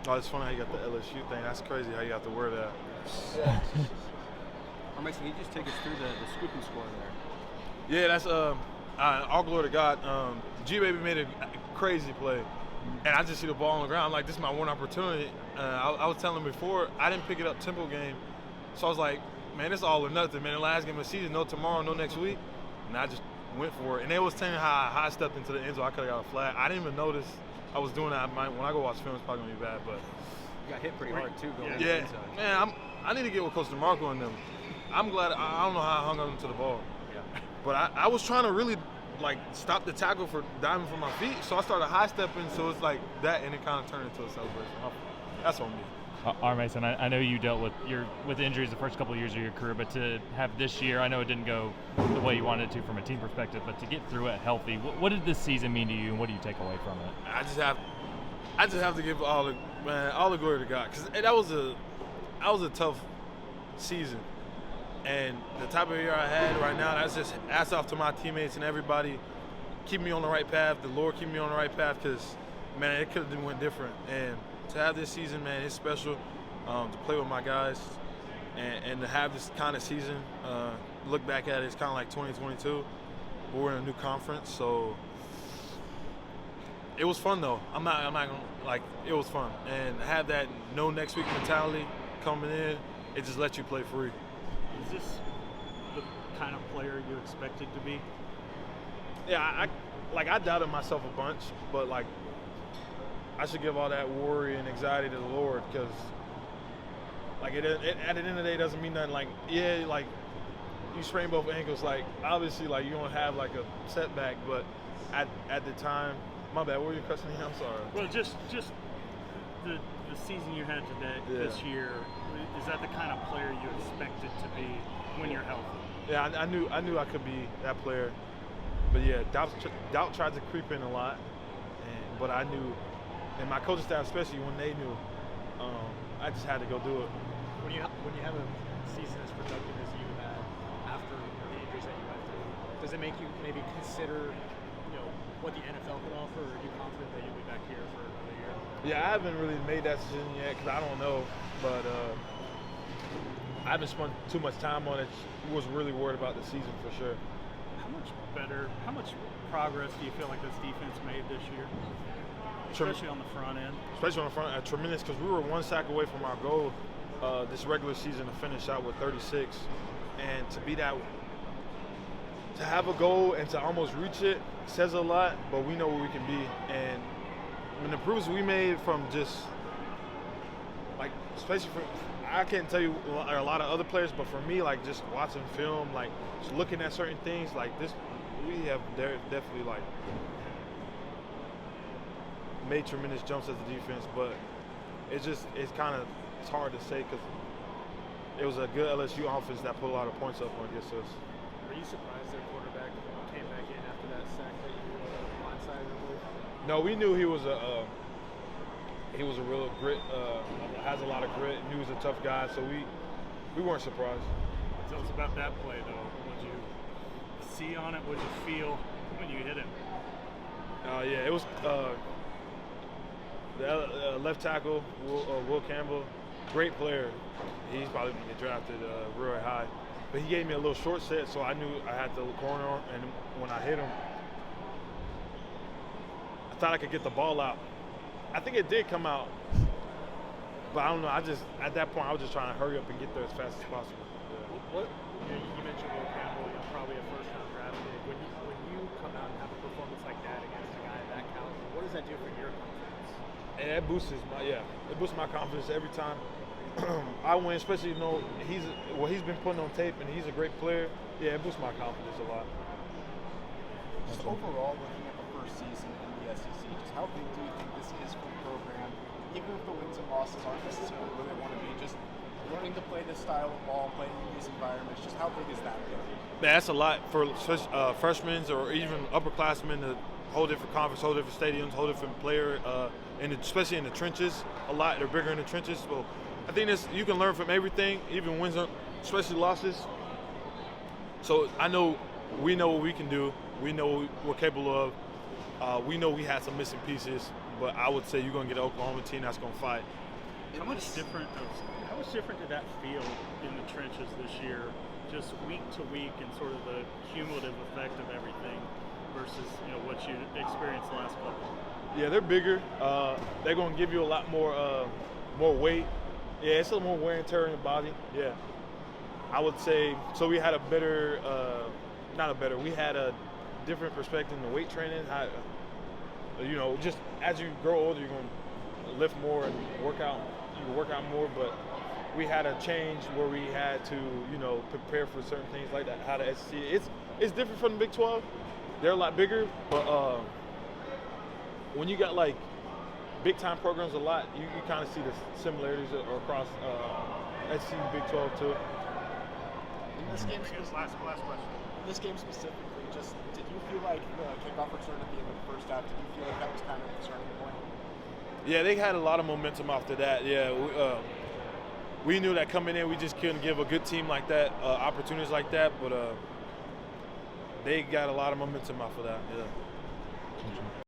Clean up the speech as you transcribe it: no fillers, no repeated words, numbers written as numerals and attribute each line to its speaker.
Speaker 1: Oh, it's funny how you got the LSU thing. That's crazy how you got to wear that.
Speaker 2: Yeah. Mason, can you just take us through the scoop and score there?
Speaker 1: Yeah, that's all glory to God. G-Baby made a crazy play, and I just see the ball on the ground. I'm like, this is my one opportunity. I was telling him before, I didn't pick it up tempo game, so I was like, man, it's all or nothing, man. The last game of the season, no tomorrow, no next week, and I just went for it. And they was telling how I stepped into the end zone. I could have got a flag. I didn't even notice I was doing that. When I go watch film, it's probably gonna be bad, but
Speaker 2: you got hit pretty hard too. Going
Speaker 1: yeah, man, I need to get with Coach DeMarco and them. I'm glad. I don't know how I hung on to the ball, but I was trying to really like stop the tackle for diving from my feet, so I started high stepping. So it's like that, and it kind of turned into a celebration. That's on me.
Speaker 3: Mason, I know you dealt with injuries the first couple of years of your career, but to have this year, I know it didn't go the way you wanted it to from a team perspective, but to get through it healthy, what did this season mean to you, and what do you take away from it?
Speaker 1: I just have to give all the glory to God, because that was a tough season, and the type of year I had right now, that's just hats off to my teammates and everybody. Keep me on the right path. The Lord keep me on the right path, because man, it could have went different. And to have this season, man, it's special. To play with my guys and to have this kind of season, look back at it, it's kind of like 2022, but we're in a new conference, so it was fun though. I'm not gonna, like, it was fun, and have that no next week mentality coming in, it just lets you play free.
Speaker 4: Is this the kind of player you expected to be?
Speaker 1: Yeah, I doubted myself a bunch, but like, I should give all that worry and anxiety to the Lord, because like it at the end of the day, it doesn't mean nothing. Like, yeah, like you sprain both ankles, like obviously like you don't have like a setback, but at the time, my bad, what were you cussing me? I'm sorry.
Speaker 4: Well, just the season you had today, this year, is that the kind of player you expected to be when you're healthy?
Speaker 1: Yeah, I knew I could be that player, but yeah, doubt tried to creep in a lot, but I knew. And my coaching staff, especially when they knew, I just had to go do it.
Speaker 5: When you have a season as productive as you had after the injuries that you went through, does it make you maybe consider, what the NFL could offer, or are you confident that you'll be back here for another year?
Speaker 1: Yeah, I haven't really made that decision yet, because I don't know, but I haven't spent too much time on it. I was really worried about the season for sure.
Speaker 4: How much progress do you feel like this defense made this year? Especially on the front end.
Speaker 1: Especially on the front end, tremendous, because we were one sack away from our goal this regular season to finish out with 36. And to have a goal and to almost reach it says a lot, but we know where we can be. And the improvements we made from just, like, especially for, I can't tell you a lot of other players, but for me, like, just watching film, like, just looking at certain things, like this, we have definitely, like, made tremendous jumps as a defense, but it's hard to say, because it was a good LSU offense that put a lot of points up against us.
Speaker 5: Were you surprised their quarterback came back in after that sack that you blindsided, I believe?
Speaker 1: No, we knew he was a real grit, has a lot of grit, and he was a tough guy, so we weren't surprised.
Speaker 4: Tell us about that play, though. What did you see on it? What did you feel when you hit him?
Speaker 1: Yeah, it was the left tackle, Will Campbell, great player. He's probably going to get drafted real high. But he gave me a little short set, so I knew I had the corner, and when I hit him, I thought I could get the ball out. I think it did come out, but I don't know. At that point, I was just trying to hurry up and get there as fast as possible.
Speaker 5: Yeah. You mentioned Will Campbell, probably a first-round draft pick. When you come out and have a performance like that against a guy of that caliber, what does that do for your confidence?
Speaker 1: And it boosts my confidence every time I win, especially he's been putting on tape, and he's a great player. Yeah, it boosts my confidence a lot.
Speaker 6: Just overall, looking at the first season in the SEC, just how big do you think this is for the program? Even if the wins and losses aren't necessarily where they want to be, just learning to play this style of ball, playing in these environments, just how big is that going to be?
Speaker 1: That's a lot for freshmen or even upperclassmen to whole different conference, whole different stadiums, whole different player, and especially in the trenches. A lot, they're bigger in the trenches. So I think you can learn from everything, even wins, especially losses. So we know what we can do. We know what we're capable of. We know we had some missing pieces, but I would say you're going to get an Oklahoma team that's going to fight.
Speaker 4: How much different did that feel in the trenches this year, just week to week, and sort of the cumulative effect of everything versus what you experienced the last couple?
Speaker 1: Yeah, they're bigger. They're going to give you a lot more weight. Yeah, it's a little more wear and tear in your body. Yeah, I would say so. We had a better, we had a different perspective in the weight training. Just as you grow older, you're going to lift more and work out. You can work out more, but we had a change where we had to, prepare for certain things like that. How the SEC, it's different from the Big 12. They're a lot bigger, but when you got like big time programs a lot, you kind of see the similarities across SEC and Big 12 too.
Speaker 6: In this game,
Speaker 4: last question.
Speaker 6: In this game specifically, just did you feel like the kickoff return at the end of the first half? Did you feel like that was kind of the turning point?
Speaker 1: Yeah, they had a lot of momentum after that. Yeah, we knew that coming in, we just couldn't give a good team like that opportunities like that, but they got a lot of momentum off of that. Yeah.